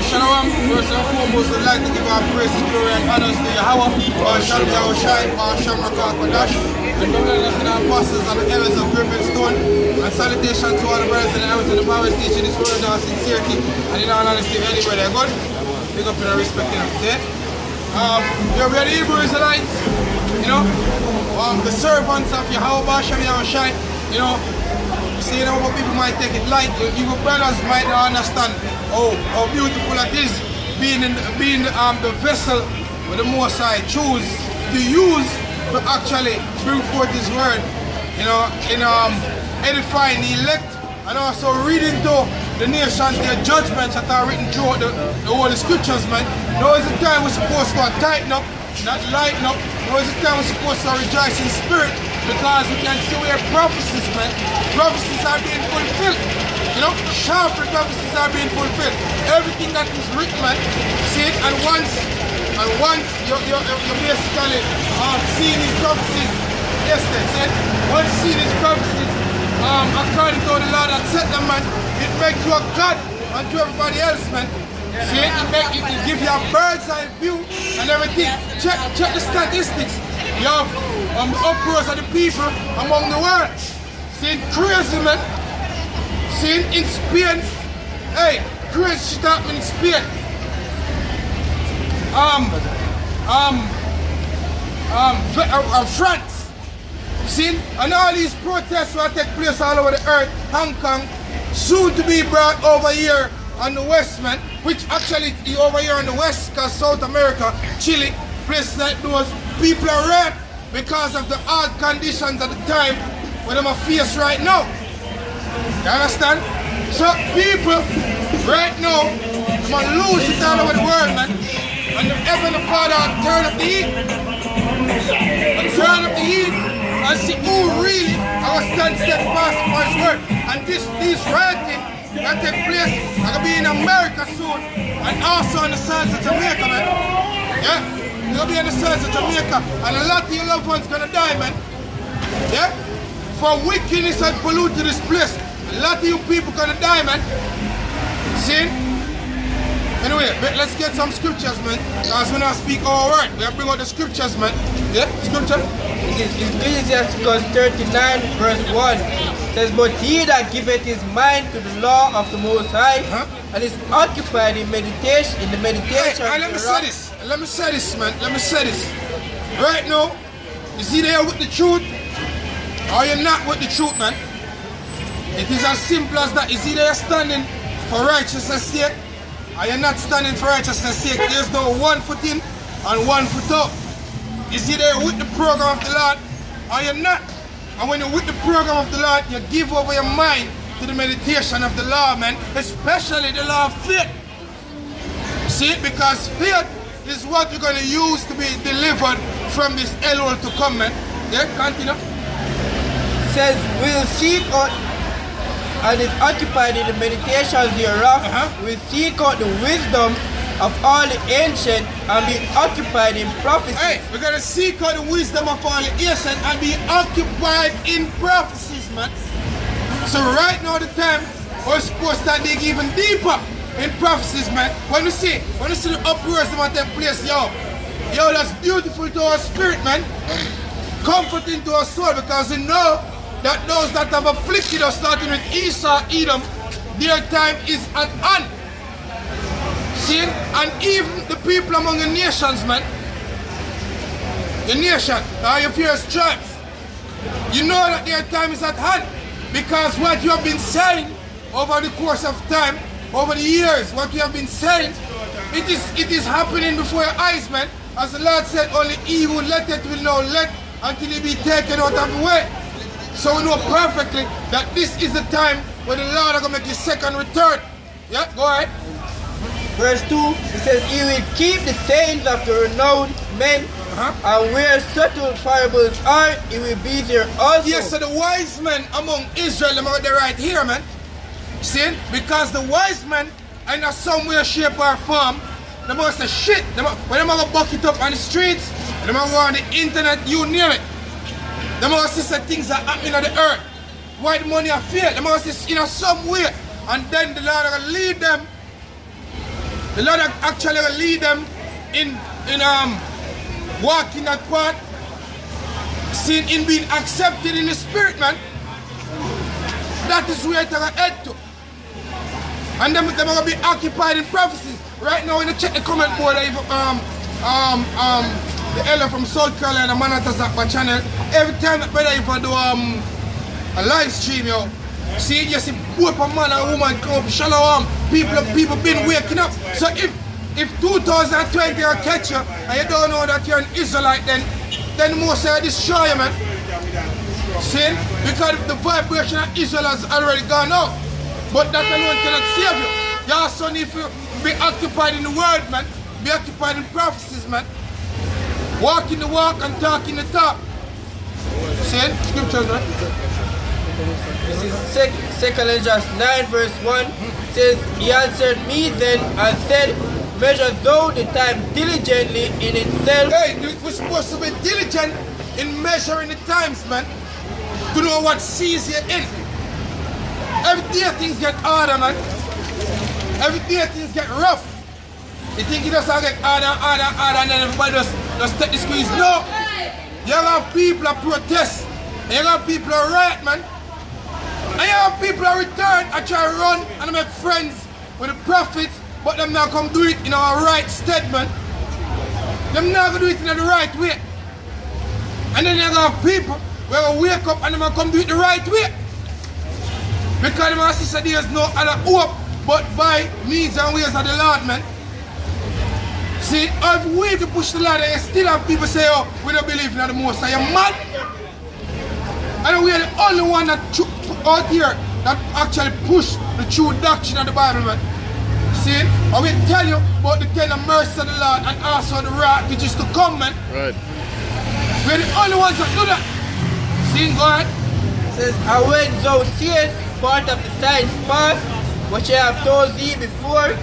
Shalom. First and foremost, I'd like to give our praise, glory, and honors to Yahweh, our Shem Yahushai, our Shem Rakah Kodash, and the brothers and apostles and the elders of Griffin Stone, and salutation to all the brothers and elders in the Bible teaching this word of sincerity, and in all honesty, anywhere they're good. Big up in the respect in them. We are the Hebrew Israelites, the servants of Yahweh, Shem Yahushai, See, what people might take it light. Even brothers might not understand how beautiful it is being the vessel with the Most High choose to use to actually bring forth His word, in edifying the elect, and also reading to the nations their judgments that are written throughout the Holy Scriptures, man. Now is the time we're supposed to tighten up, not lighten up. Now is the time we're supposed to rejoice in spirit. Because we can see where prophecies, man. Prophecies are being fulfilled. Sharper prophecies are being fulfilled. Everything that is written, man. See it, and once you're basically seeing these prophecies, yes, that's it. Once you see these prophecies, according to the Lord that set them, man, it makes you a God unto everybody else, man. See it, it gives you a bird's eye view and everything. Check the statistics. You have uproars of the people among the world. See, crazy, man. See, in Spain, hey, crazy shit happening in Spain. France. See, and all these protests will take place all over the earth. Hong Kong, soon to be brought over here on the west, man. Which actually is over here on the west, because South America, Chile, places like those, people are raped because of the hard conditions at the time where they are faced right now. You understand? So people right now want to lose it all over the world, man. And the Heavenly Father turn up the heat. And turn up the heat and see who really our stand steadfast for His word. And these writings that take place are going to be in America soon, and also on the sides of Jamaica, man. Yeah? You'll be on the sides of Jamaica, and a lot of your loved ones gonna die, man. Yeah? For wickedness and pollute this place. A lot of you people gonna die, man. See? Anyway, let's get some scriptures, man. Because when I speak our word, we bring out the scriptures, man. Yeah? Scripture? It is Ecclesiastes 39, verse 1. It says, but he that giveth his mind to the law of the Most High, and is occupied in meditation, Hey, let me say this. Let me say this, man. Let me say this. Right now, is he there with the truth, or you're not with the truth, man? It is as simple as that. Is he there standing for righteousness' sake, or you're not standing for righteousness' sake? There's no one foot in and one foot out. Is he there with the program of the Lord, or you're not? And when you're with the program of the Lord, you give over your mind to the meditation of the law, man, especially the law of faith. See, because faith is what you're going to use to be delivered from this hellhole to come, man. Yeah, continue. It says, we'll seek out, and is occupied in the meditations thereof, will seek out the wisdom of all the ancient, and be occupied in prophecy. Hey, we're going to seek out the wisdom of all the ancient and be occupied in prophecies, man. So right now the time, we're supposed to dig even deeper in prophecies, man. When you see the uproars that take place, yo, that's beautiful to our spirit, man. Comforting to our soul, because we know that those that have afflicted us, starting with Esau, Edom, their time is at hand. See, and even the people among the nations, man, the nation, your fierce tribes, you know that their time is at hand, because what you have been saying over the course of time, over the years, what you have been saying, it is happening before your eyes, man. As the Lord said, only he who letteth will now let until he be taken out of the way. So we know perfectly that this is the time when the Lord is going to make his second return. Yeah, go ahead. Verse 2, it says, he will keep the sayings of the renowned men, and where subtle parables are, he will be there also. Yes, so the wise men among Israel, they're right here, man. See? Because the wise men, in some way, shape, or form, they must say shit. When they must buck it up on the streets, they must go on the internet, you name it. They must see some things that happening on the earth. Why the money are fail? They must see in some way. And then the Lord will lead them The Lord actually will lead them in walking that path, seeing in being accepted in the spirit, man. That is where they're gonna head to. And them are gonna be occupied in prophecies. Right now, when you check the comment board, the elder from South Carolina, monitors up my channel. Every time that brother if I do a live stream, yo, see you see both a man and a woman come up, shalom. People been waking up. So if 2020 will catch you and you don't know that you're an Israelite, then most will destroy you, man. See? Because the vibration of Israel has already gone out. But that alone cannot save you. You also need to be occupied in the word, man. Be occupied in prophecies, man. Walk in the walk and talk in the talk. See? Scriptures, right? This is 2 Corinthians 9 verse 1. It says, he answered me then and said, measure thou the time diligently in itself. Hey, we're supposed to be diligent in measuring the times, man. To know what season you're in. Every day things get harder, man. Every day things get rough. You think it just get harder and then everybody just take the squeeze. No! You have people that protest. And you have people that riot, man. And you have people that return and try to run and make friends with the prophets, but them not come do it in our right stead, man. Them not gonna do it in the right way. And then you have people where we wake up and them come do it the right way. Because my sister, there's no other hope but by means and ways of the Lord, man. See, every week you push the Lord and you still have people say, oh, we don't believe in the Most High. You're mad. And we are the only one that out here that actually push the true doctrine of the Bible, man. See, I will tell you about the tender mercy of the Lord and also the wrath which is to come, man. Right. We're the only ones that do that. See, go ahead. It says, and when thou seest part of the signs past, which I have told thee before,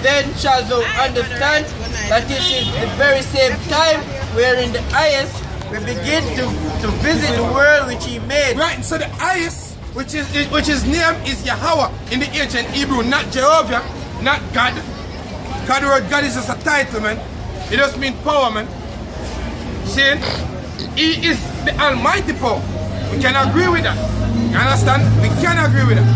then shalt thou understand that it is the very same time wherein the highest will begin to visit the world which he made. Right, so the highest, which his name is Yahweh in the ancient Hebrew, not Jehovah, not God. Because the word God is just a title, man. It doesn't mean power, man. See, he is the almighty power. We can agree with that. You understand? We can agree with that.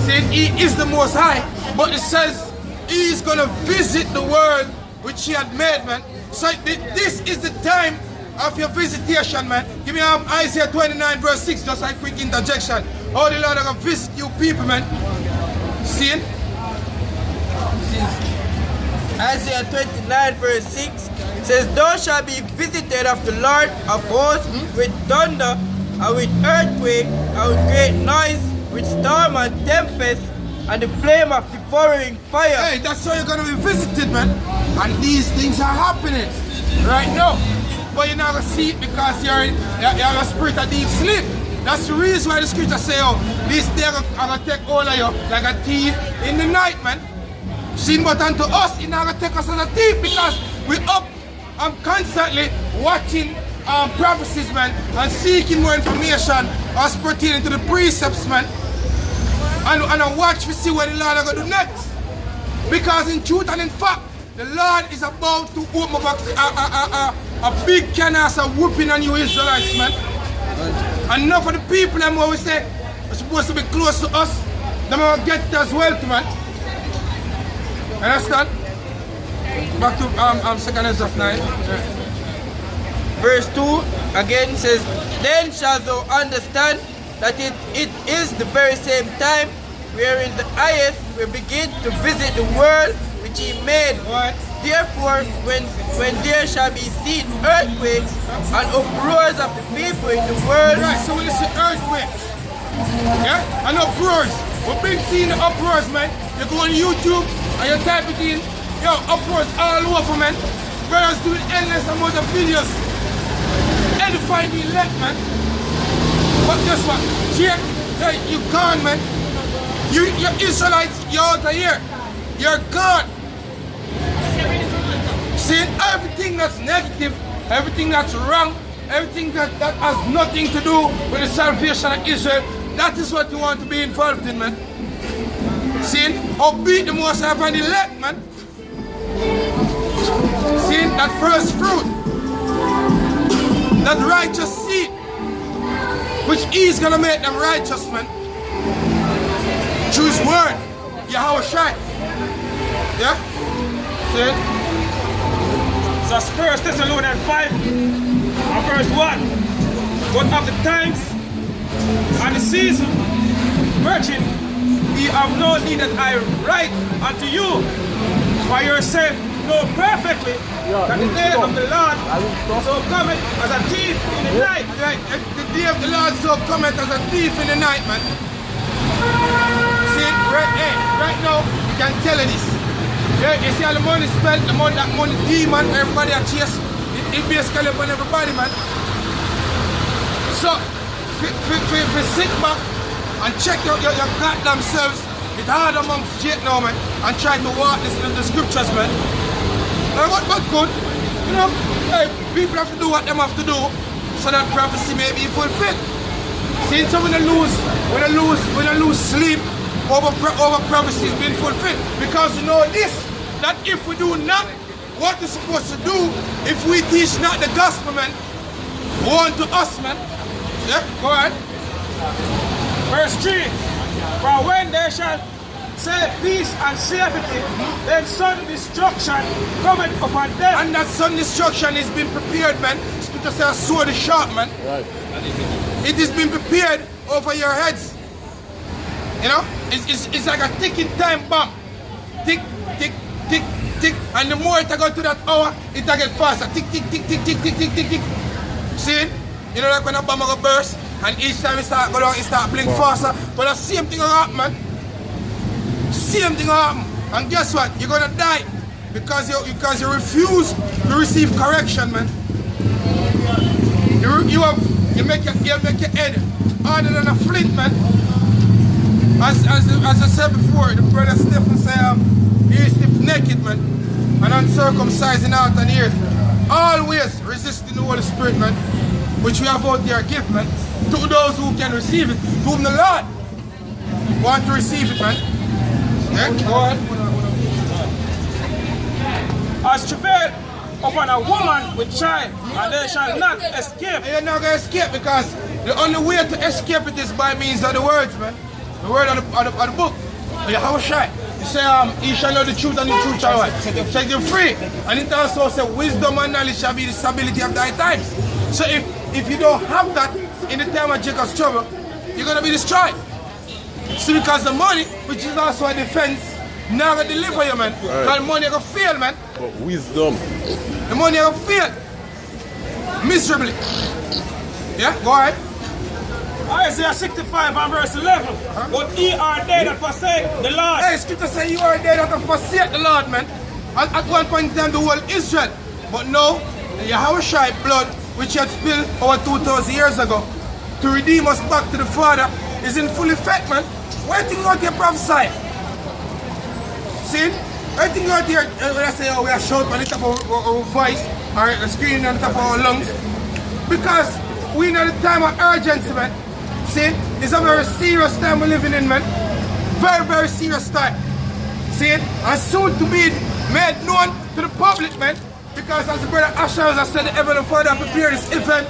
See, he is the Most High, but it says he is going to visit the world which he had made, man. So this is the time of your visitation, man. Give me Isaiah 29 verse 6, just like quick interjection. Oh, the Lord is going to visit you people, man. See? Isaiah 29 verse 6 says, thou shalt be visited of the Lord of hosts with thunder and with earthquake and with great noise, with storm and tempest and the flame of devouring fire. Hey, that's how you're going to be visited, man. And these things are happening right now. But you're not going to see it because you're in a spirit of deep sleep. That's the reason why the scripture say, oh, this day I'm going to take hold of you like a thief in the night, man. See, but unto us, it's not going to take us as a thief because we're up constantly watching prophecies, man, and seeking more information as pertaining to the precepts, man. And I watch to see what the Lord is going to do next. Because in truth and in fact, the Lord is about to open up a big canvas of whooping on you Israelites, man. And enough of the people them always say are supposed to be close to us, them will get it as well, man. Understand? Back to 2 of 9. Verse 2 again says, then shalt thou understand that it is the very same time wherein the highest will begin to visit the world which he made. What? Therefore, when there shall be seen earthquakes and uproars of the people in the world. Right, so when you see earthquakes, yeah, and uproars, we've been seeing the uproars, man. You go on YouTube and you type it in, yo, uproars all over, man. Brothers doing endless amount of videos, edifying the elect, man. But guess what? Here, hey, you gone, man. You're Israelites, you're out of here. You're gone. Seeing everything that's negative, everything that's wrong, everything that has nothing to do with the salvation of Israel, that is what you want to be involved in, man. See, upbeat the most high and elect, man. See, that first fruit, that righteous seed, which is gonna make them righteous, man. Through his word, Yahweh Shai. Yeah? See it? So 1 Thessalonians 5 and verse 1. But of the times and the season, virgin, ye have no need that I write unto you, for yourself know perfectly that the day of the Lord so cometh as a thief in the night. Right, the day of the Lord so cometh as a thief in the night, man. See, right now, you can tell you this. Yeah, you see all the money spent, the money, that money demon, everybody that chase, it basically upon everybody, man. So, sit back and check your goddamn selves. It's hard amongst Jake now, man, and try to walk the scriptures, man. What good? You know, hey, people have to do what they have to do so that prophecy may be fulfilled. See, so when they lose sleep over prophecies being fulfilled, because you know this, that if we do not what we're supposed to do, if we teach not the gospel, man, woe unto us, man. Yeah, go ahead. Verse 3. For when they shall say peace and safety, then sudden destruction cometh upon them. And that sudden destruction is being prepared, man. Scripture says, sword is sharp, man. Right. It is being prepared over your heads. You know, it's like a ticking time bomb. Tick, tick, tick, tick. And the more it go to that hour, it get faster. Tick, tick, tick, tick, tick, tick, tick, tick, tick. See? You know, like when a bomb go burst, and each time it start go down, it start blink faster. But the same thing will happen, man. Same thing will happen. And guess what? You're gonna die because you refuse to receive correction, man. You make your head harder than a flint, man. As I said before, the brother Stephen said he is stiff-naked, man, and uncircumcised in heart and ears. Always resisting the Holy Spirit, man, which we have out there gift, man, to those who can receive it, to whom the Lord want to receive it, man. Yeah, go ahead. As travail upon a woman with child, and they shall not escape. You're not gonna escape, because the only way to escape it is by means of the words, man. The word of the book. How shy? You say, you shall know the truth, and the truth shall what? Set you free. And it also says, wisdom and knowledge shall be the stability of thy times. So if you don't have that in the time of Jacob's trouble, you're gonna be destroyed. See, because the money, which is also a defense, now gonna deliver you, man. Because the money gonna fail, man. But wisdom. The money gonna fail. Miserably. Yeah, go ahead. Isaiah 65 and verse 11. But ye are they that forsake the Lord. Hey, scripture say you are they that have forsake the Lord, man. At one point in time, the whole Israel. But now, the Yahweh Shai blood, which had spilled over 2,000 years ago, to redeem us back to the Father, is in full effect, man. Why do you out here prophesy? See? I think out here, when I say, oh, we are shouting on the top of our voice, or screaming on the top of our lungs, because we know the time of urgency, man. See, it's a very serious time we're living in, man. Very, very serious time. See, and soon to be made known to the public, man. Because as the brother Asher has said, the Heavenly Father prepared this event,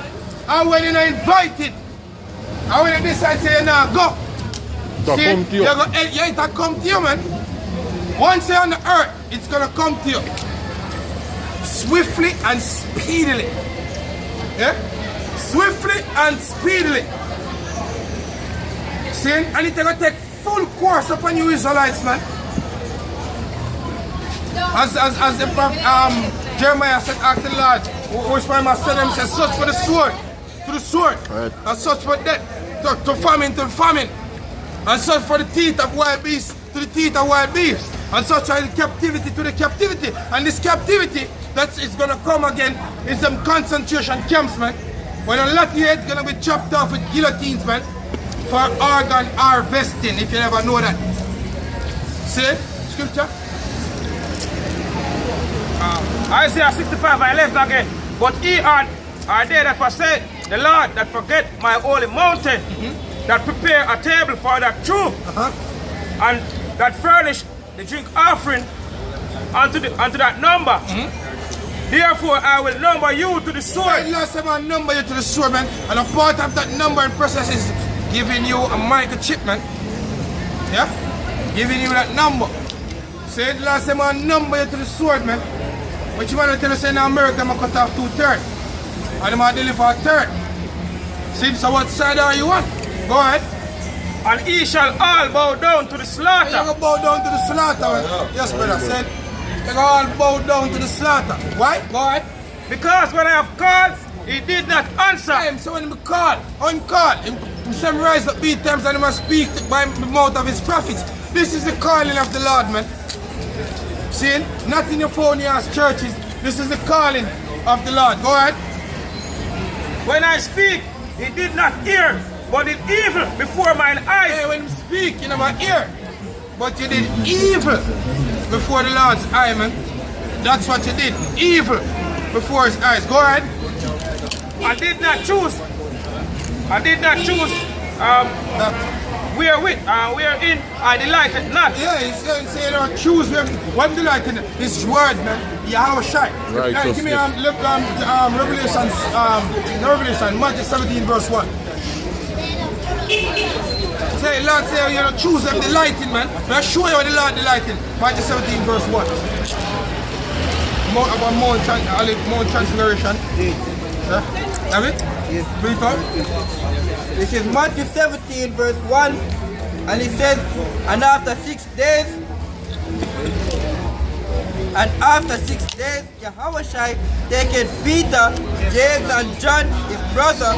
and when you're invited, and when you decide to say, now go. See, it'll come to you, man. Once you're on the earth, it's going to come to you. Swiftly and speedily. Yeah? Swiftly and speedily. See? And it's going to take full course upon you Israelites, man. As the Jeremiah said, ask the Lord, which one I said, he said, search for the sword, to the sword, right. And search for death, to famine, and search for the teeth of wild beasts, to the teeth of wild beasts, and search for the captivity to the captivity. And this captivity that is going to come again is some concentration camps, man. When a lot of you is going to be chopped off with guillotines, man, for organ harvesting, if you never know that. See? Scripture? Isaiah 65 and 11 again. But ye are they that forsake the Lord, that forget my holy mountain, that prepare a table for that truth, and that furnish the drink offering unto that number. Therefore, I will number you to the sword. Right, last time I number you to the sword, man. And a part of that numbering process is giving you a microchip, man. Yeah? Giving you that number. Say last time I number you to the sword, man. But you want to tell us in America, I'm going to cut off 2/3. And I'm going to deliver a third. See, so what side are you on? Go ahead. And he shall all bow down to the slaughter. You're going to bow down to the slaughter, man. Yes, brother, said. You're going to bow down to the slaughter. Why? Go ahead. Because when I have called, he did not answer. So when he called, uncalled, he summarized the beat times and he must speak by the mouth of his prophets. This is the calling of the Lord, man. See? Not in your phony-ass churches. This is the calling of the Lord. Go ahead. When I speak, he did not hear, but did evil before mine eyes. Hey, when you speak, you never hear. But you did evil before the Lord's eye, man. That's what you did. Evil before his eyes. Go ahead. I did not choose wherein I delighted not. Yeah, he's saying, choose them. What delighted his word, man. Yahweh Shai. Right, give me Revelation, Matthew 17, verse 1. Say, Lord, say, you know, choose them delighting, man. I'll show you what the Lord delighting. Matthew 17, verse 1. About Mount Transfiguration. Yeah. Have it? Yes. Read it out. This is Matthew 17, verse 1. And it says, and after 6 days, Yahushua taketh Peter, James, and John, his brother,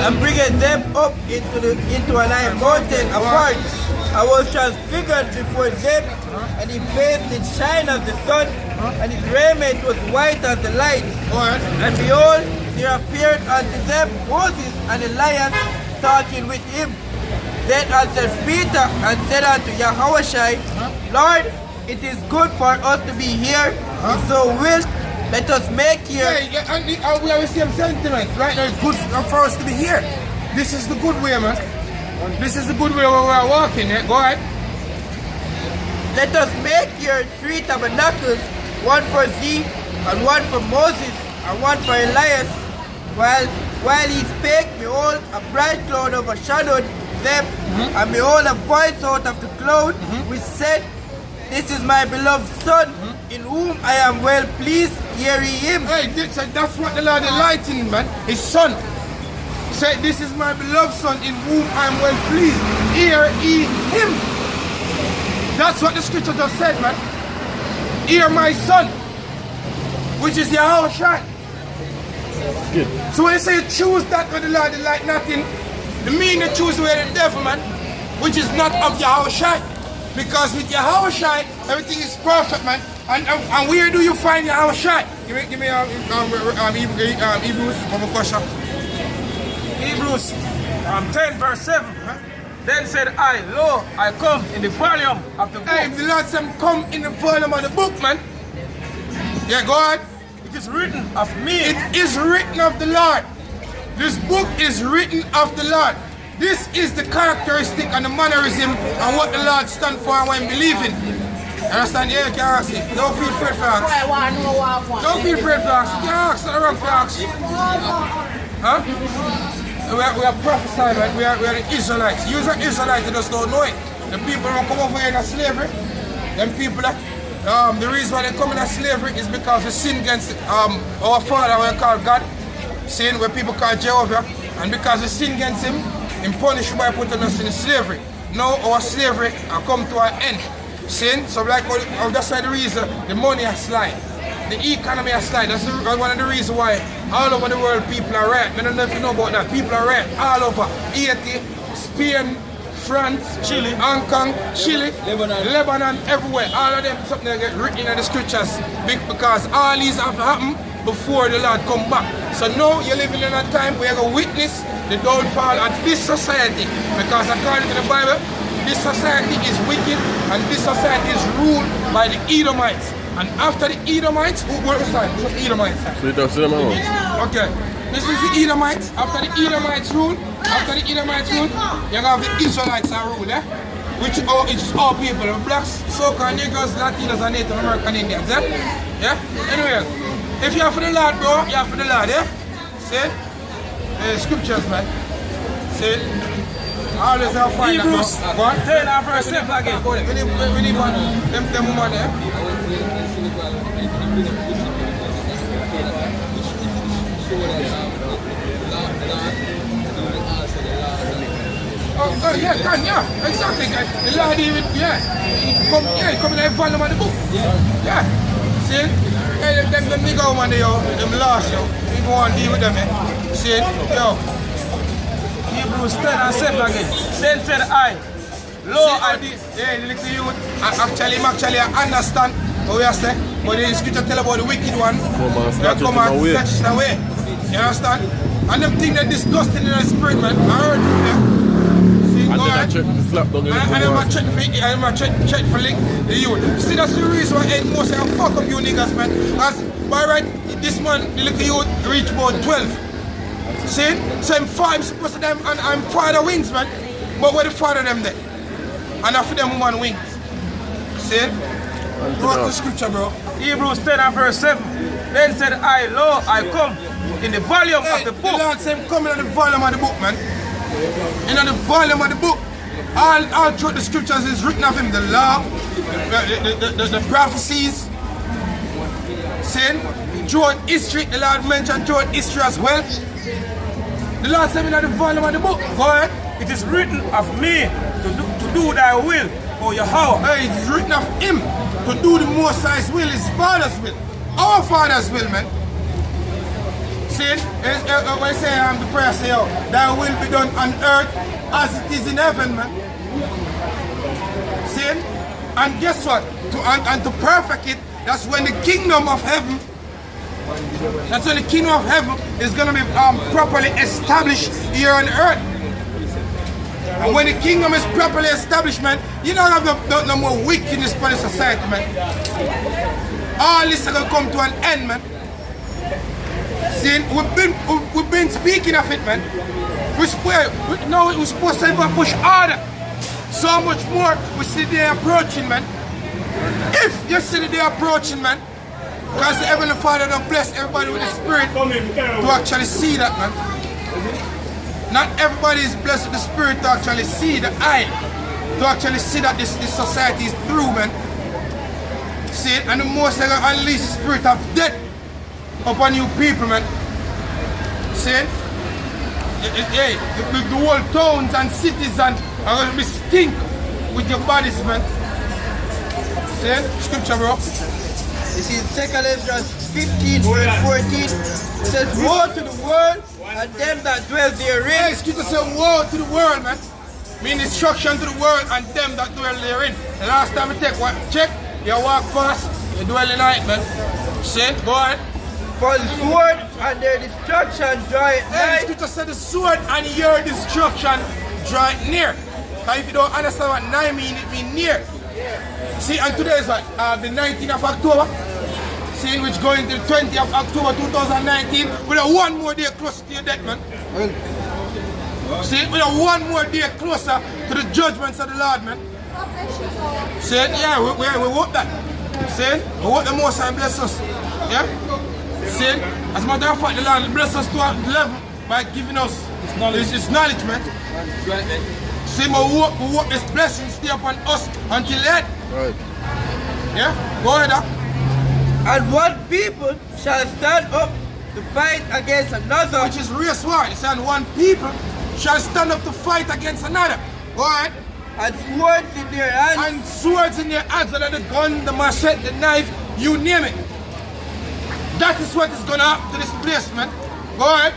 and bringeth them up into an high mountain apart. I was transfigured before them, and his face did shine as the sun, and his raiment was white as the light. And behold, there appeared unto them Moses and Elias talking with him. Then answered Peter and said unto Yahushua, Lord, it is good for us to be here. If so wilt, let us make here. Yeah, and we have the same sentiment. Right now, it's good for us to be here. This is the good way, man. This is the good way where we are walking. Yeah? Go ahead. Let us make here 3 tabernacles, one for thee, and one for Moses, and one for Elias. While he spake, behold, a bright cloud overshadowed them, and behold, a voice out of the cloud, which said, This is my beloved Son, in whom I am well pleased, hear ye him. Hey, that's what the Lord enlightened, man. His Son. Say, this is my beloved Son, in whom I am well pleased, hear ye him. That's what the scripture just said, man. Hear my Son, which is Yahushua. Good. So when you say choose that where the Lord delight nothing, the mean to choose where the devil, man, which is not of Yahushua. Because with Yahushua, everything is perfect, man. And where do you find Yahushua? Give me Hebrews, Hebrews 10, verse 7. Then said I, Lo, I come in the volume of the book. Hey, the Lord said come in the volume of the book, man. Yeah, go ahead. It is written of me. It is written of the Lord. This book is written of the Lord. This is the characteristic and the mannerism and what the Lord stands for and what he believes in. Understand? Yeah, you can ask it. Don't feel afraid for ask. Don't feel afraid for ask. You can ask. Not wrong for ask. Huh? We are prophesying, right? We are the Israelites. You are Israelites, you just don't know it. The people who come over here in slavery, them people that the reason why they come in slavery is because we sin against our father, we call God. Sin where people call Jehovah. And because we sin against him, in punishment by putting us in slavery. Now our slavery has come to an end. Sin, so like that's why the reason the money has slide. The economy has slide. That's one of the reasons why all over the world people are right. I don't know if you know about that. People are right all over. Haiti, Spain, France, Chile, Hong Kong, Chile, Lebanon, everywhere. All of them something that get written in the scriptures because all these have to happen before the Lord come back. So now you're living in a time where you're going to witness the downfall of this society because according to the Bible, this society is wicked and this society is ruled by the Edomites. And after the Edomites, what was that? What's the Edomites? Okay. This is the Edomites. After the Edomites rule, you have the Israelites that rule, eh? which is all people, blacks, so-called Negroes, Latinos, and Native American Indians, yeah? Yeah? Anyway, if you're for the Lord, bro, you're for the Lord, yeah? See? Scriptures, man. See? Always have fun. Hebrews 10 and verse 7 again. We need one, them woman there. Oh, yeah, exactly. The Lord even, he come in every volume of the book. Yeah. See? Them nigga woman there, them lost, yo. People want to deal with them, eh? See? Yo. Hebrews 10 and 7 again. Then said I, Lo, I did. Yeah, the little youth. Actually, I understand what we are saying. But the scripture tell about the wicked one. They come and snatch it away. You understand? And them think that disgusting in the spirit, man. I heard from them. And then I check the slap down in the I'm a check for link the youth. See, that's the reason why I most of fuck up you niggas, man. As by right, this man, the little youth reach about 12. See? So I'm 5 supposed to them and I'm father wings, man. But where the father them there? And after them woman wings. See? What's the scripture, bro? Hebrews 10 and verse 7. Then said I, Lo, I come in the volume of the book. The Lord said come in the volume of the book, man. In the volume of the book, all through the scriptures is written of him, the law, the prophecies, sin, throughout history, the Lord mentioned throughout history as well. The Lord said in the volume of the book, go ahead. It is written of me to do thy will, O Yahweh. It is written of him to do the Most High's will, his Father's will, our Father's will, man. See, when I say the prayer say, thy will be done on earth as it is in heaven, man. See, and guess what? To perfect it, that's when the kingdom of heaven, is going to be properly established here on earth. And when the kingdom is properly established, man, you don't have no more wickedness for the society, man. All this is going to come to an end, man. See, we've been speaking of it, man. We're supposed to push harder. So much more we see the day approaching, man. If you see the day approaching, man, because the Heavenly Father don't bless everybody with the Spirit to actually see that, man. Not everybody is blessed with the Spirit to actually see the eye, to actually see that this society is through, man. See, and the most they're going to unleash the spirit of death upon you people, man. See? The whole towns and cities are going to be stink with your bodies, man. See? Scripture, bro. This is 2 Ezra 15 verse 14. It says, woe to the world and them that dwell therein. Hey, scripture says, woe to the world, man. Mean destruction to the world and them that dwell therein. The last time you take one check, you walk past, you dwell in night, man. See? Go ahead. For the sword and their destruction draw it nigh. Hey, scripture said the sword and your destruction draw it near. Because if you don't understand what nigh mean, it mean near. See, and today is what? The 19th of October. See, which going to the 20th of October 2019. We have one more day closer to your death, man. See, we have one more day closer to the judgments of the Lord, man. See, yeah, we hope that. See, we hope the Most High bless us. Yeah? See, as a matter of fact, the Lord bless us to a level by giving us His knowledge, man. See, we hope His blessings stay upon us until then. Right. Yeah? Go ahead, And one people shall stand up to fight against another. Which is race war. It said one people shall stand up to fight against another. Go ahead. And swords in their hands. And swords in their hands, whether the gun, the machete, the knife, you name it. That is what is going to happen to this place, man. Go ahead.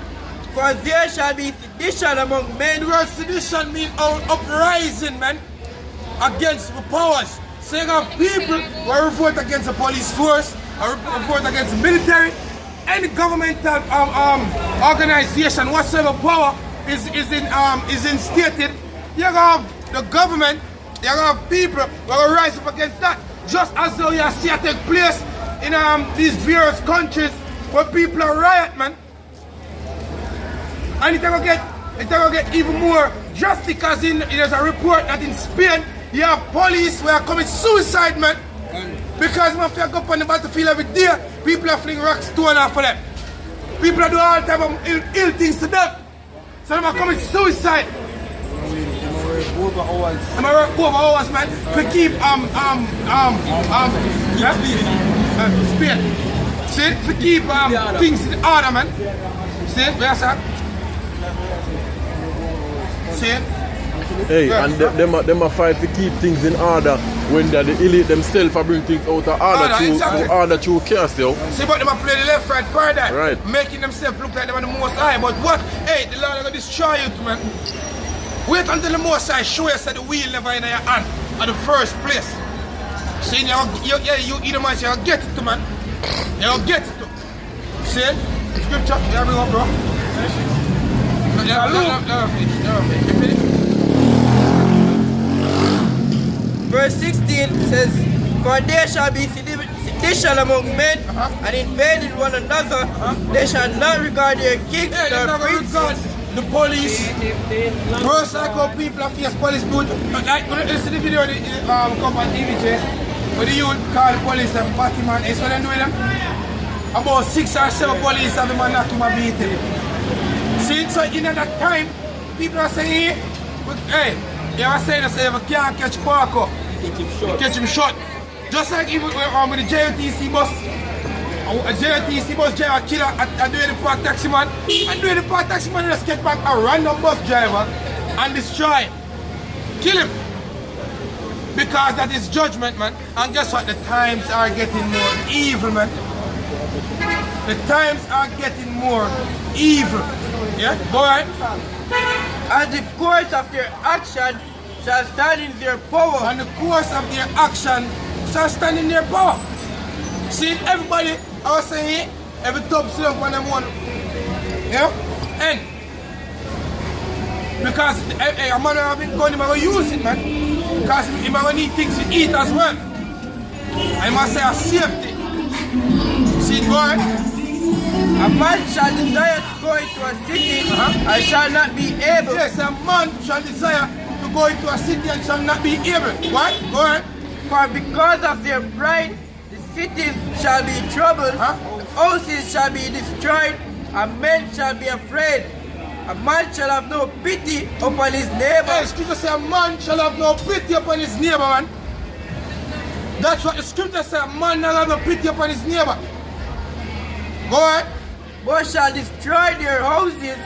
For there shall be sedition among men. The word sedition means uprising, man, against the powers. So you have people who revolt against the police force, or revolt against the military, any governmental organization, whatsoever power is instated. You have the government, you have people who will rise up against that. Just as though you see it take place in these various countries where people are riot, man. And it will get even more drastic, as in there's a report that in Spain You have police who are committing suicide, man. Because man, if you go up on the battlefield every day, people are flinging rocks, stone off of them. People are doing all type of ill things to them. So they are committing suicide. I'm gonna work over hours, man, to keep speed. See, to keep things in order, man. See, where's that? See? Hey, and them a fight to keep things in order when they're the elite themselves are bring things out of order through chaos, yo. See, but them a play the left right paradigm, right, making themselves look like they are the most high. But what? Hey, the Lord is gonna destroy you, man. Wait until the most high show you that the wheel never in your hand at the first place. See, you either man, you'll get it, man. You'll get it. See? Scripture, here we go, bro. Verse 16 says, for there shall be sedition among men, and invading one another. They shall not regard their kings nor princes. The police, first like how people are face police boot. Like when you see the video come on TV, where the youth call the police and Batman, is what they're doing them? About 6 or 7 police have the man knock him and beat him. See, so in that time, people are saying, hey, you are saying that if you can't catch Parker, catch him short. Just like even with the JLTC bus, a JLTC bus driver killer and doing the park taxi man, and doing the park taxi man just get back a random bus driver and destroy him. Kill him. Because that is judgment, man. And guess what? The times are getting more evil, man. The times are getting more evil. Yeah? Go ahead. And the course of their action shall stand in their power. And the course of their action shall stand in their power. See, everybody, I was saying, every top slump on them one. Yeah? And because a man have been going, he's going to use it, man. Because he's going to need things to eat as well. I must say a safety. See, go ahead. A man shall desire to go into a city and shall not be able. Yes, a man shall desire to go into a city and shall not be able. What? Go ahead. For because of their pride, the cities shall be troubled, the houses shall be destroyed, and men shall be afraid. A man shall have no pity upon his neighbor. Hey, scripture says a man shall have no pity upon his neighbor, man. That's what the scripture says, a man shall have no pity upon his neighbor. Go ahead. But shall destroy their houses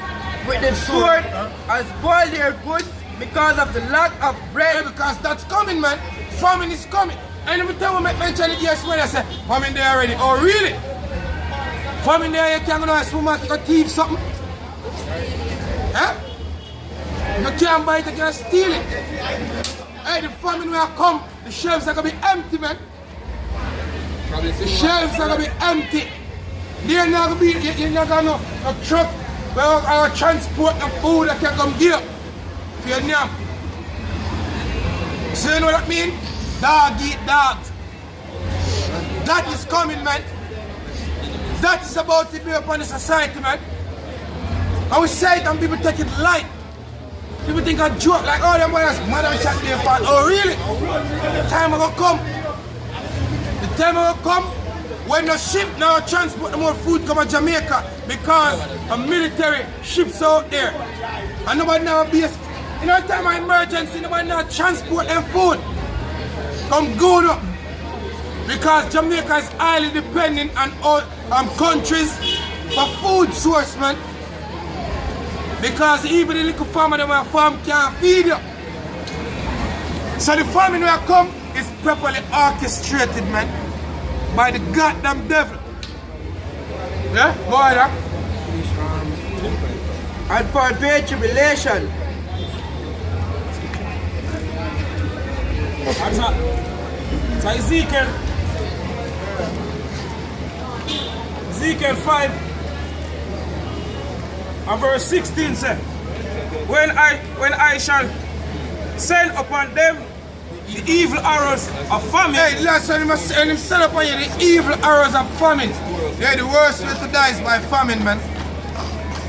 with the sword and spoil their goods because of the lack of bread. Yeah, because that's coming, man. Famine is coming. And every time we make mention it, yes, when I say, famine there already. Oh, really? Famine there, you can't go to a supermarket or thief something? Huh? You can't buy it, you can't steal it. Hey, the famine will come, the shelves are going to be empty, man. The shelves are going to be empty. They're not going to be, you're not going to know a truck where I transport the food that can come here for your name. So you know what I mean? Dog eat dog. That is coming, man. That is about to be upon the society, man. And we say it and people take it light. People think I joke like, oh, them boys mother chat their fault. Oh, really? The time will come. The time will come when the ship now transport more food come to Jamaica because a military ships out there. And nobody now be a, you know, time of emergency, nobody now transport them food. Come good up. Because Jamaica is highly dependent on all countries for food source, man. Because even the little farmer that want farm can't feed you. So the famine will come is properly orchestrated, man, by the goddamn devil. Yeah? Go ahead, And for great tribulation. So Ezekiel 5 and verse 16 says, when I shall send upon them the evil arrows of famine. Hey, listen, him send upon you the evil arrows of famine. Yeah, the worst way to die is by famine, man.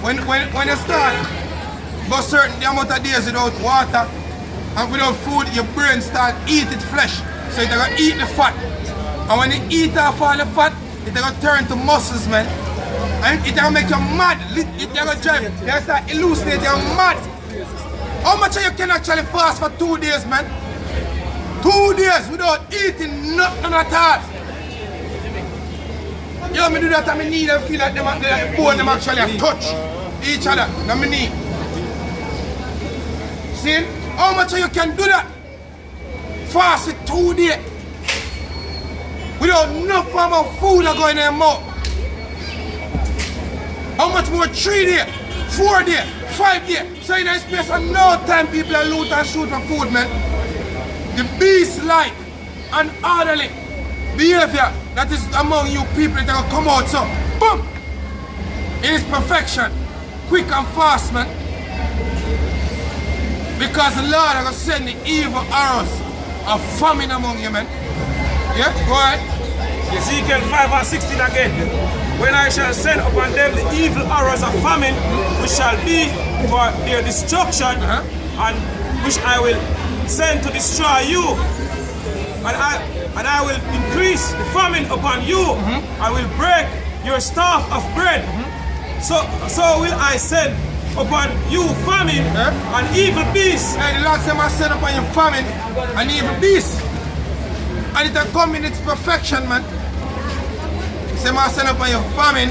When you start go certain amount of days without water, And without food, your brain start eating flesh. So it's gonna eat the fat. And when you eat off all the fat, it's gonna turn to muscles, man. And it's gonna make you mad. It's gonna drive you. It's gonna hallucinate you mad. How much you can actually fast for 2 days, man? 2 days without eating nothing at all. You know me do that on my knee and feel like the bone them actually touch each other on my knee. See? How much you can do that? Fast for 2 days. Without no form of food going in your mouth. How much more 3 days, 4 days, 5 days? So in a space of no time people are loot and shoot for food, man. The beast-like and orderly behavior that is among you people that will come out so boom! It is perfection. Quick and fast, man. Because the Lord is going to send the evil arrows of famine among you, man. Yeah, go ahead. Ezekiel 5:16 again. When I shall send upon them the evil arrows of famine, which shall be for their destruction, and which I will send to destroy you, and I will increase the famine upon you. I will break your staff of bread. So will I send upon you famine and evil beasts. And the Lord said, I send upon you famine and evil beasts. And it will come in its perfection, man. He said, I send upon you famine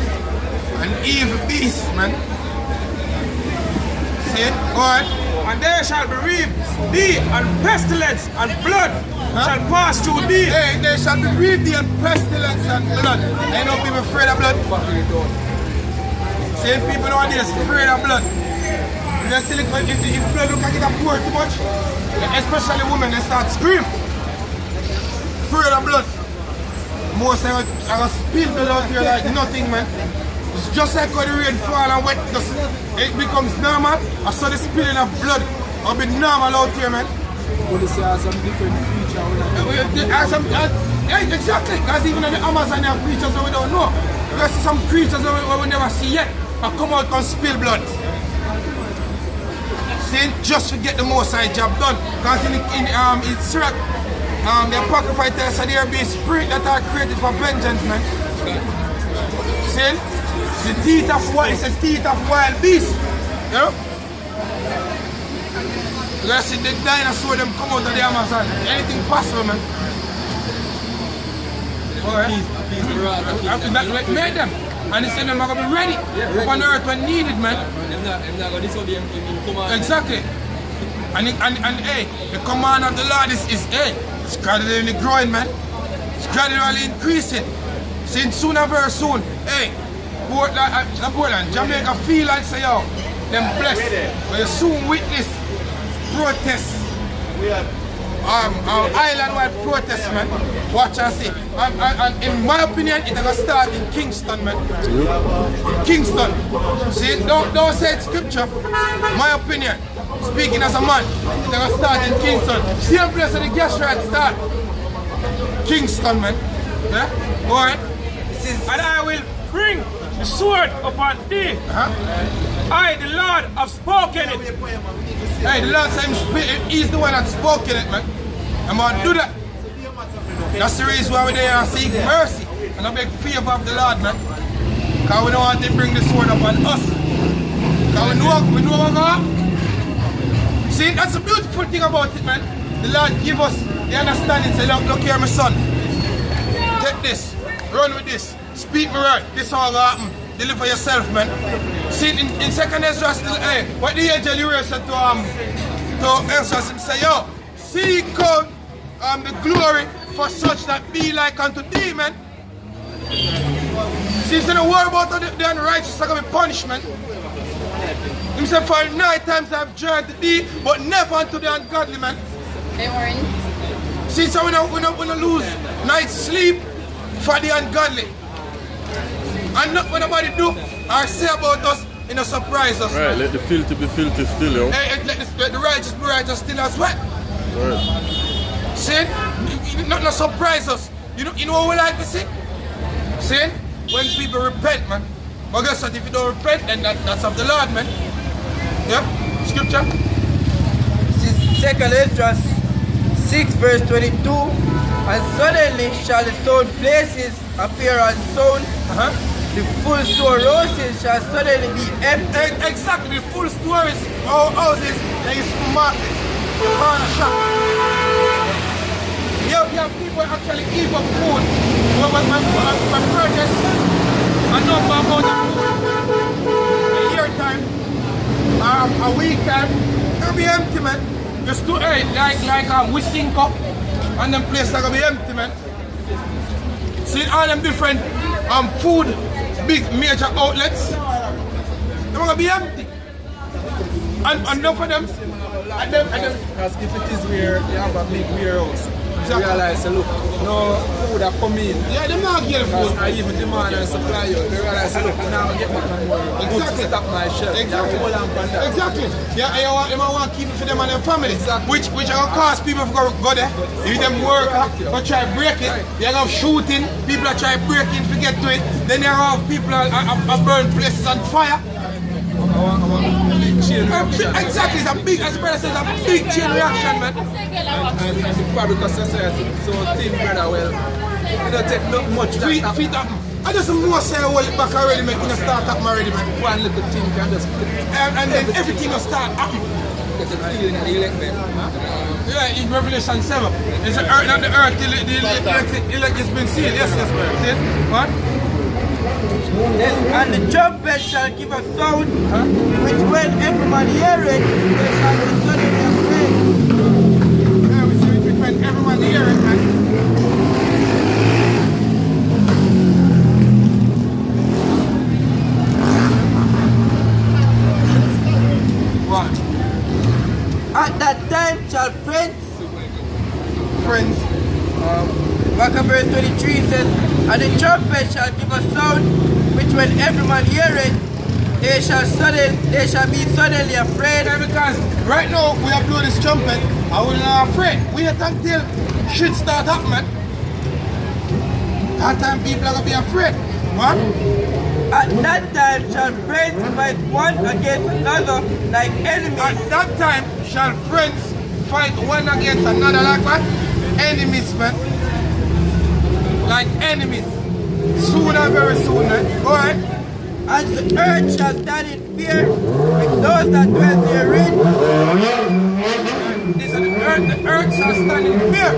and evil beasts, man. See it? Go ahead. And there shall be reaped thee, and pestilence and blood shall pass through thee. Hey, there shall be reaped thee, and pestilence and blood. Ain't no people afraid of blood. Same people nowadays afraid of blood. If blood look like it pour too much, especially women, they start screaming. Afraid of blood. Most I got spill blood out here like nothing, man. It's just like when the rain fall and wet, it becomes normal. I saw the spilling of blood. It'll be normal out here, man. But you see some different creatures. Exactly. Because even in the Amazon there are creatures that we don't know. Because some creatures that we never see yet and come out and spill blood. Saying just to get the most side job done. Because in Syrup, the apocryphal tells us there be spirit that are created for vengeance, man. Saying the teeth of what is the teeth of wild beasts. You know? You see the dinosaur them come out of the Amazon. Anything possible, man. Alright. Made them. And he said them are going to be ready upon earth when needed, man. Exactly. And hey, the command of the Lord is it's gradually growing, man. It's gradually increasing. Since soon and very soon, hey, Portland, Jamaica feel like say, yo, them blessed. But you soon witness protests. Island-wide protests, man. Watch and see. And in my opinion, it's gonna start in Kingston, man. Kingston. See, don't say it's scripture. My opinion, speaking as a man, it's gonna start in Kingston. Same place where the gas ride start. Kingston, man. Yeah? Go ahead. And I will bring the sword upon thee. I, the Lord, have spoken it. Hey, the Lord said he's the one that spoken it, man. I'm gonna do that. That's the reason why we're there and seek mercy and a big favor of the Lord, man. Because we don't want to bring the sword upon us. Because we know what God. See, that's the beautiful thing about it, man. The Lord give us the understanding. Say, look here, my son. Take this. Run with this. Speak me right. This all gonna happen. Deliver yourself, man. See, in 2nd Ezra, hey, what the angel Uriel said to Ezra, he said, yo, seek out the glory for such that be like unto thee, man. See, he said, don't worry about the unrighteous are going to be punishment. He said, for 9 times I have journeyed to thee, but never unto the ungodly, man. Hey, Warren. See, so we don't lose night's sleep for the ungodly. And not what nobody do or say about us, it don't surprise us. Right, let the filthy be filthy still, yo. Hey, let the righteous be righteous still as well. Right. See? It not surprise us. You know what we like to see? See? When people repent, man. But guess what? If you don't repent, then that's of the Lord, man. Yeah? Scripture? 2 Esdras 6 verse 22. And suddenly shall the sown places appear unsown. The full storehouses shall suddenly be empty. Exactly, the full stores, houses, like supermarkets, the corner shop. You have people actually eat up food. My purchase a number amount of food. A year time, a week time, it'll be empty, man. Just to eat, like we sync up, and them places are gonna be empty, man. See all them different food, big major outlets, they're gonna be empty. And enough of them, Because if it is where you have a big warehouse, you realize, look, no food are coming. yeah, they're not getting food. Because I even demand and supply you. They realize, look, now I get back my more. Exactly. To stop my shelf. Exactly. Hold on for that. Exactly. Yeah, you want to keep it for them and their family. Exactly. Which are going to cause people to go there. If them work, but try to break it. You're going to have shooting. People are trying to break it, forget to it. Then you have people are burn places on fire. Chain reaction. Exactly. It's a big, as the brother says, a big chain reaction, man. And the fabric of society is so thin, brother. Well, it don't take not much Feet up. I just more say hold it back already, man. You start up already, man. one little thing can just flip. And then everything will start up. Get the feeling that you like them. Yeah, in Revelation 7. It's the earth, not the earth, the elect has been sealed. Yes, yes, man. See it? What? And the trumpet shall give a sound, which when every man hear it, they shall be suddenly afraid. Yeah, we see it when everyone hear it, man. What? At that time shall friends, back in verse 23 says, and the trumpet shall give a sound, which when every man hear it, they shall be suddenly afraid. Yeah, because right now we are blowing this trumpet and we're not afraid. Wait until shit start up, man. That time people are gonna be afraid. What? At that time shall friends fight one against another like enemies. At that time shall friends fight one against another like what? Enemies, man. Like enemies. Soon and very soon, man. Go ahead. And the earth shall stand in fear with those that dwell therein. This is the earth shall stand in fear.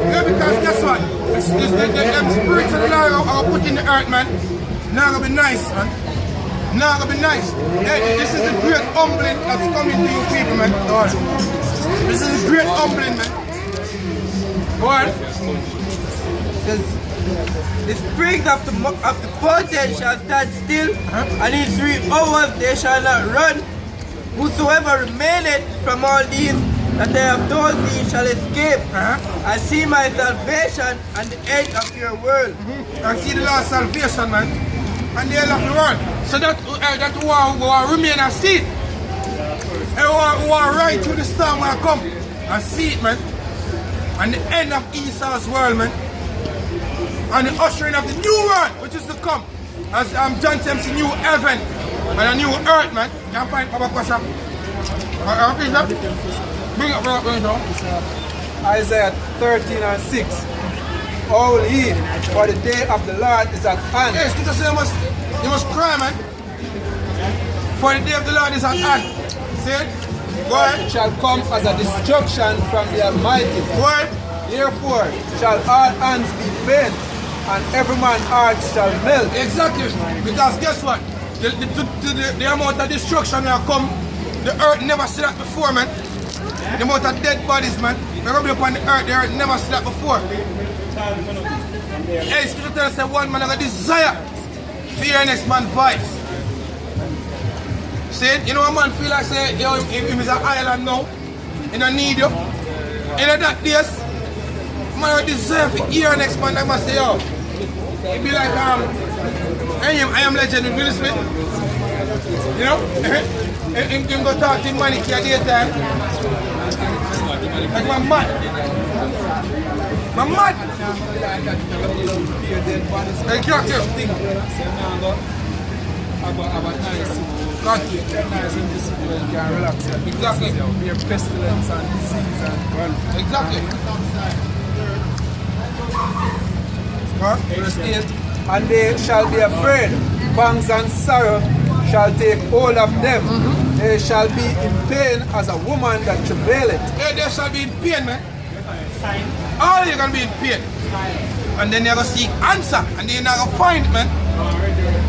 Yeah, because guess what? Them spirits of the Lord are put in the earth, man. Not gonna be nice, man. Not gonna be nice. Hey, this is the great humbling that's coming to you people, man. Go on. This is a great humbling, man. Go on. Says, the springs of the fountain shall stand still, and in 3 hours they shall not run. Whosoever remaineth from all these that I have told thee shall escape, and see my salvation and the end of your world. And see the Lord's salvation, man, and the end of the world. So that will remain and see it. And we will ride through the storm when I come and see it, man. And the end of Esau's world, man. And the ushering of the new world, which is to come. As John says, new heaven and a new earth, man. You can find Papa Kwasha. Bring it up. Isaiah 13 and 6. All ye, for the day of the Lord is at hand. Yes, Scripture says you must cry, man. For the day of the Lord is at hand. See it? Go ahead. It shall come as a destruction from the Almighty. Go ahead. Therefore shall all hands be faint, and every man's heart shall melt. Exactly. Because guess what? The amount of destruction that come, the earth never seen that before, man. The amount of dead bodies, man. We're going to be upon the earth never seen that before. Hey, Scripture tells us that one man has a desire for your next man's vibes. See, you know a man feel like say, yo, him is an island now, he don't need you. In that days, man has a desire for your next man that must say, yo, he be like, I am legend with Will Smith. You know? Him go talk to him money for a daytime. Like my mad. My mad. Exactly. God. It's nice in this city where you can relax. Exactly. Mere pestilence and disease and Exactly. Verse 8, and they shall be afraid, pangs and sorrow shall take hold of them. They shall be in pain as a woman that travaileth. Hey, they shall be in pain, man. All you're gonna be in pain. And then you're gonna seek answer, and then you're not gonna find it, man.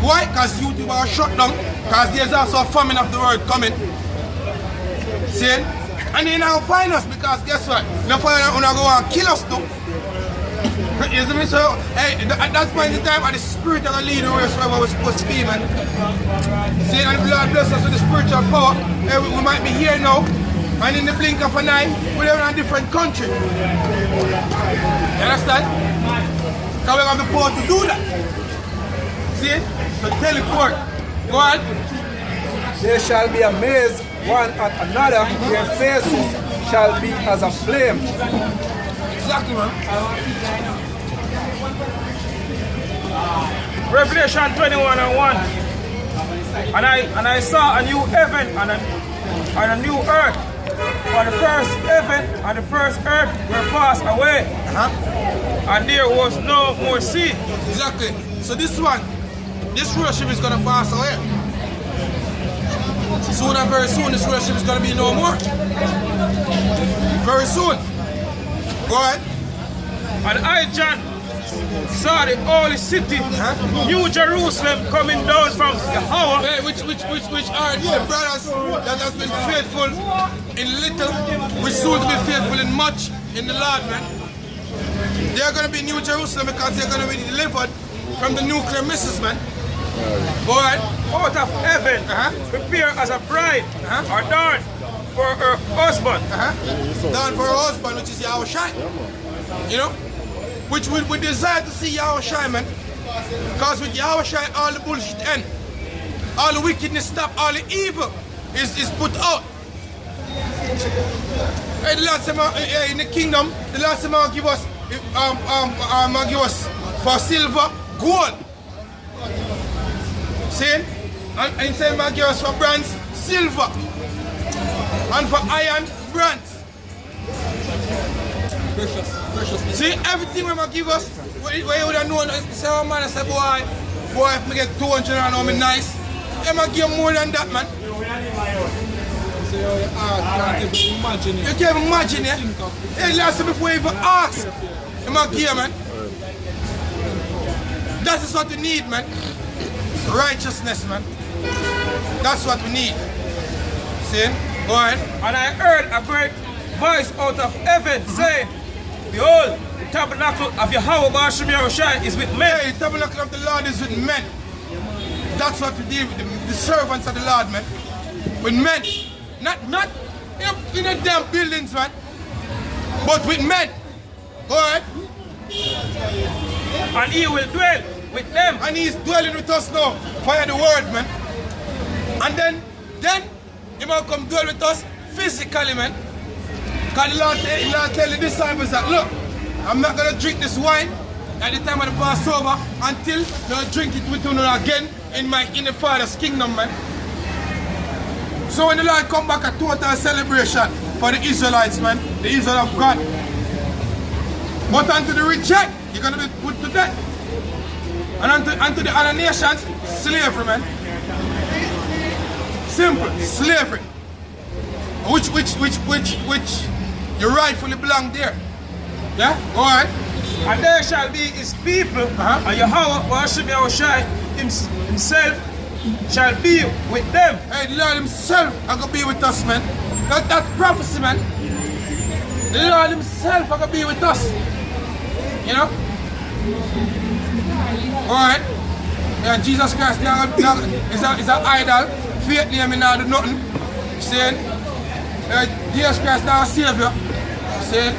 Why? Because YouTube are shut down, because there's also a famine of the world coming. See? And then you're not gonna find us, because guess what? You're gonna go and kill us too. You see me? So, hey, at that point in time, the spirit of the leader wherever we're supposed to be, man. See, and the Lord bless us with the spiritual power. Hey, we might be here now, and in the blink of an eye, we're in a different country. You understand? Because we have the power to do that. See? So teleport. Go on. They shall be amazed one at another, their faces shall be as a flame. Exactly, man. Revelation 21:1. And I saw a new heaven and a new earth. For the first heaven and the first earth were passed away. And there was no more sea. Exactly. So this rulership is gonna pass away. Soon and very soon, this rulership is gonna be no more. Very soon. Go ahead. And I, John, saw the holy city, New Jerusalem, coming down from Yahweh. Hey, which are the brothers that has been faithful in little, which soon to be faithful in much in the Lord, man. They are going to be New Jerusalem because they are going to be delivered from the nuclear missiles, man. Go ahead. Out of heaven, prepare as a bride, adorned for her husband. Done for her husband, which is Yahweh Shai. You know? Which we desire to see Yahweh Shai, man. Because with Yahweh Shai, all the bullshit end. All the wickedness stop, all the evil is put out. Hey, the Lord said, in the kingdom, the Lord said, give us for silver, gold. See? And he said, give us for bronze, silver. And for iron, bronze. Precious. See, everything we're going to give us, where you would have known, say, oh man, I say, boy, if I get 200 and I'm nice, I'm going to give more than that, man. You can't even imagine, yeah? Hey, last time before you even ask, I'm going to give, man. That is what we need, man. Righteousness, man. That's what we need. See? Go ahead. And I heard a great voice out of heaven saying, behold, the tabernacle of Yahweh Ba'ashim Yahushai is with men. Hey, the tabernacle of the Lord is with men. That's what we do with the servants of the Lord, man. With men. Not in the damn buildings, man. But with men. Go ahead. And he will dwell with them. And he is dwelling with us now via the word, man. And then he will come dwell with us physically, man. Because the Lord tell the disciples that, look, I'm not going to drink this wine at the time of the Passover until I drink it with you again in the Father's kingdom, man. So when the Lord come back, a total celebration for the Israelites, man, the Israel of God. But unto the reject, you're going to be put to death. And unto the other nations, slavery, man. Simple, slavery. Which you rightfully belong there. Yeah? Go ahead. And there shall be his people, and Yahweh Ba'ashim Yahushai himself shall be with them. Hey, the Lord himself is going to be with us, man. That's prophecy, man. The Lord himself is going to be with us. You know? Alright. Yeah, Jesus Christ is an idol. Faith name in not do nothing. Saying, Jesus Christ now a savior. Saying,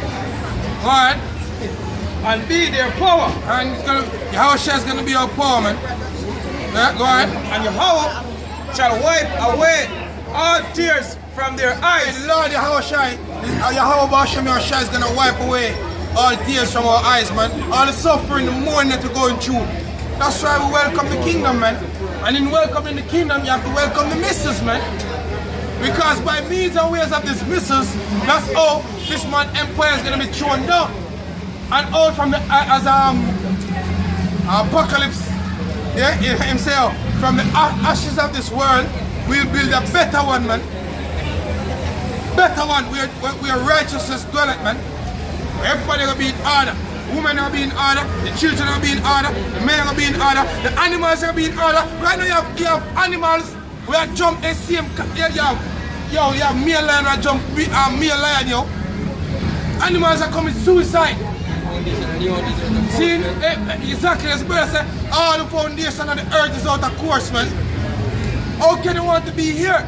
alright. And be their power. And Yahweh is going to be our power, man. Yeah, go ahead. And Yahweh shall wipe away all tears from their eyes. The Lord Yahweh Ba'ashim Yahushai is going to wipe away all tears from our eyes, man. All the suffering, the mourning that we're going through. That's why we welcome the kingdom, man. And in welcoming the kingdom, you have to welcome the missus, man. Because by means and ways of this missus, that's how this man empire is going to be thrown down. And out from the, apocalypse, yeah, himself, from the ashes of this world, we'll build a better one, man. Better one, where righteousness dwelleth, man. Everybody will be in order. Women will be in order, the children will be in order, the men will be in order, the animals will be in order. Right now you have animals where jump the same, you have male lion where jump male lion, yo. Animals are committing suicide. See, exactly as brother said, all the foundation of the earth is out of course, man. How can you want to be here?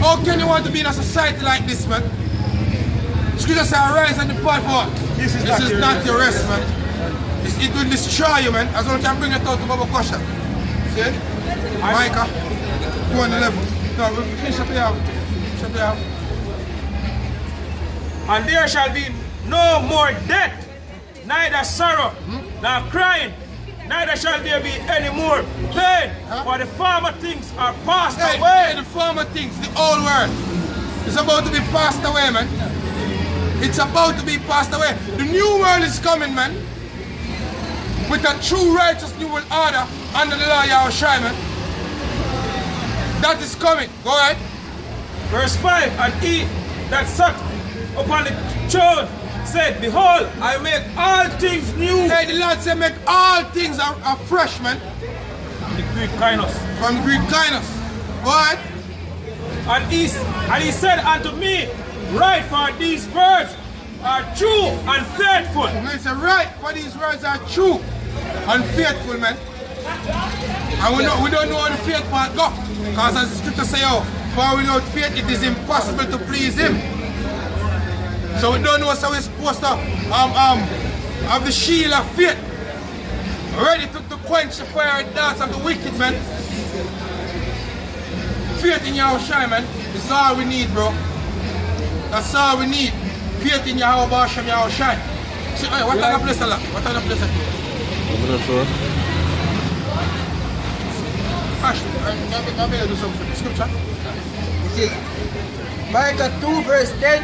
How can you want to be in a society like this, man? Scripture says, arise and depart for what? This is not your rest, man. It will destroy you, man. As well as can bring it out to Baba Kosha. See? Micah, go on the level. No, we finish up here. And there shall be no more death, neither sorrow, nor crying, neither shall there be any more pain, for the former things are passed away. The former things, the old world, is about to be passed away, man. It's about to be passed away. The new world is coming, man. With a true righteous new world order under the law Yahushua, man. That is coming. Go ahead. Verse 5, and he that sat upon the throne said, behold, I make all things new. Hey, the Lord said, make all things are fresh, man. From the Greek kindness. From the Greek kindness. Go ahead. And he said unto me, write, for these words are true and faithful. He said, right, for these words are true and faithful, man. And we don't know how the faith part go. Because as the scripture say, for without faith it is impossible to please him. So we don't know how we're supposed to have the shield of faith ready to quench the fire and dance of the wicked, man. Faith in Yahushua, man. It's all we need, bro. That's all we need. Faith in Yahuwah Hashem Yahushua. See, what kind of place is that? What kind of place is that? I'm not sure. Actually, I'm going to do something for the scripture. It is Micah 2 verse 10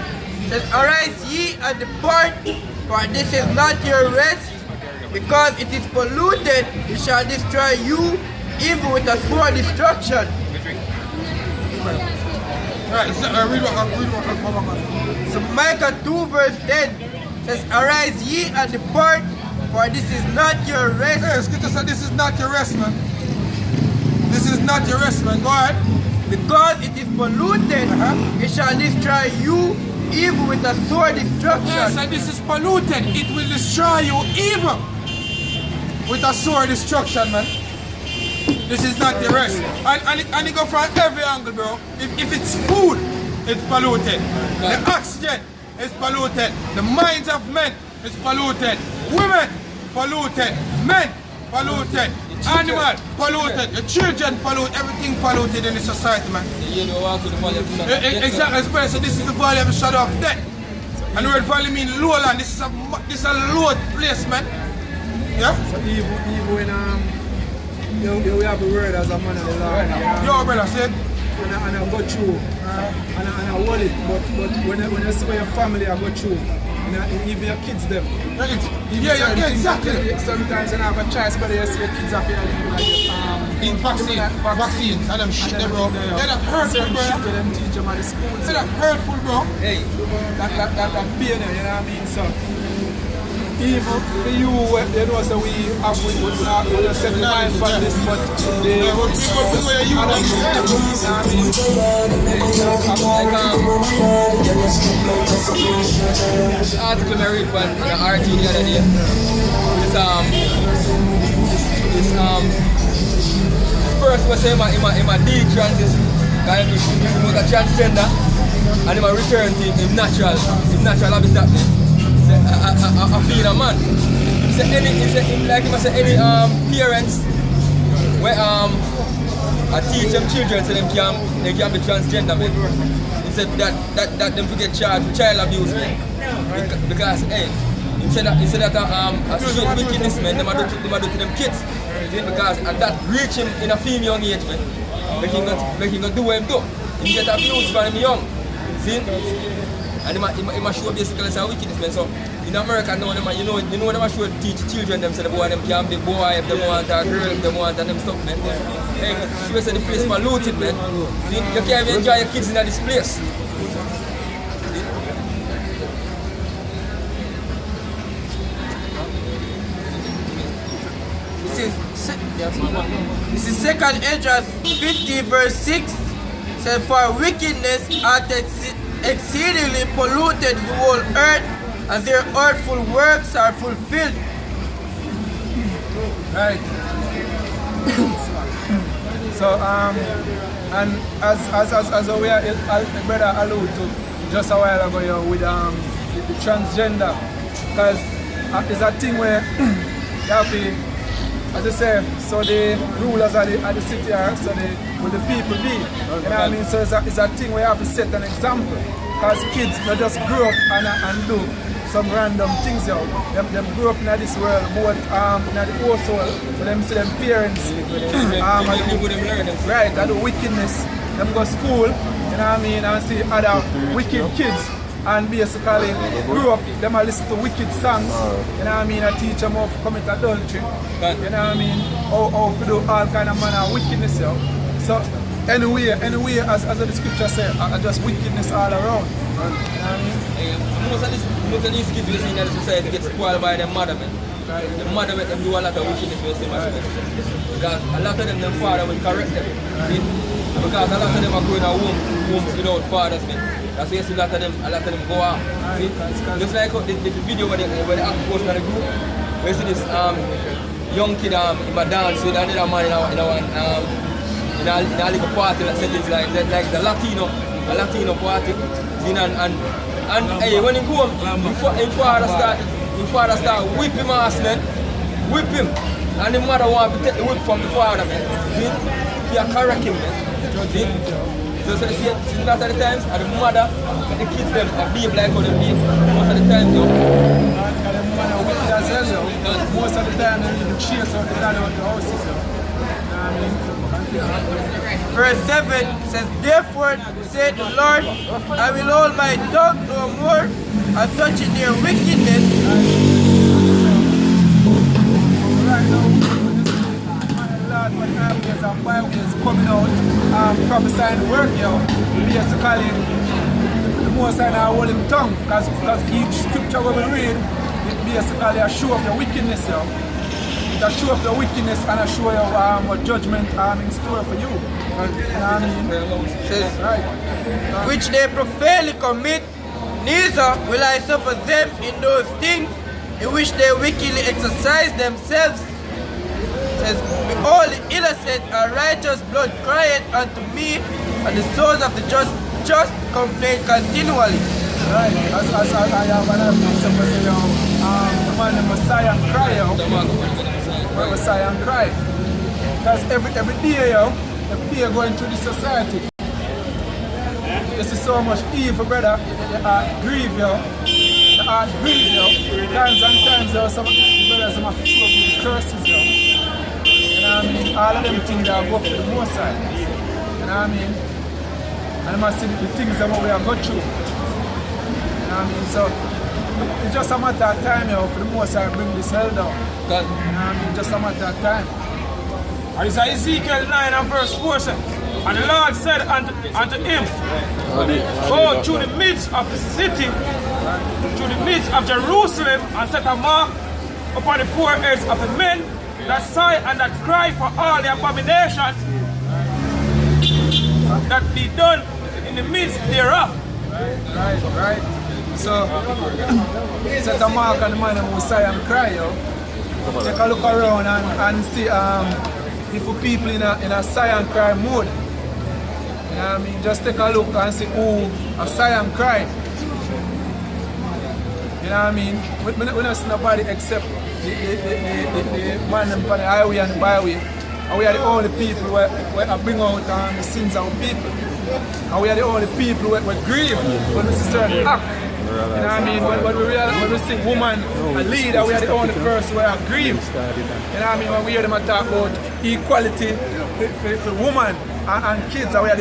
says, arise ye and depart, for this is not your rest, because it is polluted, it shall destroy you, even with a sword destruction. Right, so, read what. So Micah 2 verse 10 says, arise ye and depart, for this is not your rest. Hey, scripture said this is not your rest, man. This is not your rest, man. Go ahead. Because it is polluted, it shall destroy you, even with a sword destruction. Yes, and this is polluted. It will destroy you even with a sword destruction, man. This is not the rest. And it go from every angle, bro. If it's food, it's polluted. The oxygen is polluted. The minds of men is polluted. Women, polluted. Men, polluted. Animal, polluted. The children, polluted. Everything polluted in the society, man. Exactly. So this is the valley of the shadow of death. And the word valley means lowland. This is a low place, man. Yeah? So even when we have a word as a man of the Lord. Yo, brother, say it. And I go through. And I hold it. But when I see your family, I go through. And even your kids, them. Yeah, exactly. Sometimes you have a choice, but you see your kids are in vaccines and them shit, bro. They're not hurtful, bro. Them teach them at the schools. They're not hurtful, bro. Hey, that pain, you know what I mean? So, even for you, you know, so we have we set the mind for this, but they the article I read on the RT the other day. This first was saying him a de-transition, he was a transgender, and he return to him natural habitat. A being a man. He said any parents where I teach them children so they can be transgender, man. He said that them forget charged with child abuse, man. Because hey, he said that straight wickedness, man, them a do to them kids. Because and that reach him in a female age, man. Make him go do what him do. He get abused when him young. See? And he must show basically some wickedness, man. So in America now, you know them a show teach children them say the boy them can be boy if they want a girl, if they want and them stuff, man. Hey, she say the place polluted, man. See? You can't even enjoy your kids in this place. This is 2nd Esdras 50 verse 6. Says, for wickedness hath exceedingly polluted the whole earth, and their earthful works are fulfilled. Right. So and as we are brother alluded to just a while ago, you know, with the transgender, because it's a thing where you have to, as I say, so the rulers of the city are, so will the people be. You know what I mean? So it's a thing where you have to set an example. Because kids, they just grow up and do some random things, yo. Them grow up in this world, both in the household, so them see them parents. Right, that the wickedness. Them go school, you know what I mean, and see other wicked kids. And basically grew up, them listen to wicked songs, you know what I mean, I teach them how to commit adultery, you know what I mean, how to do all kind of manner of wickedness, yo. So anyway, as the scripture says, just wickedness all around, you know what I mean? Most of these kids we see in the society get spoiled by their mother, man. The mother make them do a lot of wickedness we see, man. Because a lot of them father will correct them, see? Because a lot of them are going to homes without fathers, man. That's why you see a lot of them go out. See? Just like the video where the act post on the group, where you see this young kid in a dance with another man in a little party that settings like the Latino party. And hey, when he go home, his father start whip him ass, man. Whip him. And the mother want to take the whip from the father, man. See? He correct him, man. See? So see, a lot of the times, and the mother, and the kids them behave like how they behave. Most of the times, yo. Most of the time, they need to chase out the dad out the houses, yo. You know what I mean? Verse 7 says, therefore said the Lord, I will hold my tongue no more of touching their wickedness. Right now, when Armies and Byways coming out, prophesying the work, yo, basically, the most I now hold him tongue, because each scripture we will read, it basically a show of your wickedness, yo. It a show of your wickedness and a show of what judgment in store for you. You know what I mean? Says, which they profanely commit, neither will I suffer them in those things in which they wickedly exercise themselves. Says, behold, the innocent and righteous blood crieth unto me, and the souls of the just complain continually. Right, as I have another piece of say, the man the Messiah and cry, Messiah and cry. Because every day going through the society, you see so much evil, brother. The heart grieve, yo. The heart grieve, yo. Times and times, yo, some brothers have to throw the curses, yo. You know what I mean? All of them things that go up to the most side. You know what I mean? And I must see the things that we have got through. You know what I mean? So it's just a matter of time, yo, for the most side bring this hell down. You know what I mean? Just a matter of time. And it's Ezekiel 9 and verse 4 said, and the Lord said unto him, go through the midst of the city, through the midst of Jerusalem, and set a mark upon the foreheads of the men that sigh and that cry for all the abominations that be done in the midst thereof. Right. So, set a mark on the man who sigh and cry, yo. Take a look around and see if people in a sigh and cry mode. You know what I mean? Just take a look and see who a sigh and cry. You know what I mean? We don't see nobody except the man on the highway and the byway. And we are the only people where bring out the sins of people. And we are the only people who grieve when we see certain act. You know what I mean? When we sing woman, a leader, we are the only person who are grieved. You know what I mean? When we hear them talk about equality for woman and kids, we are the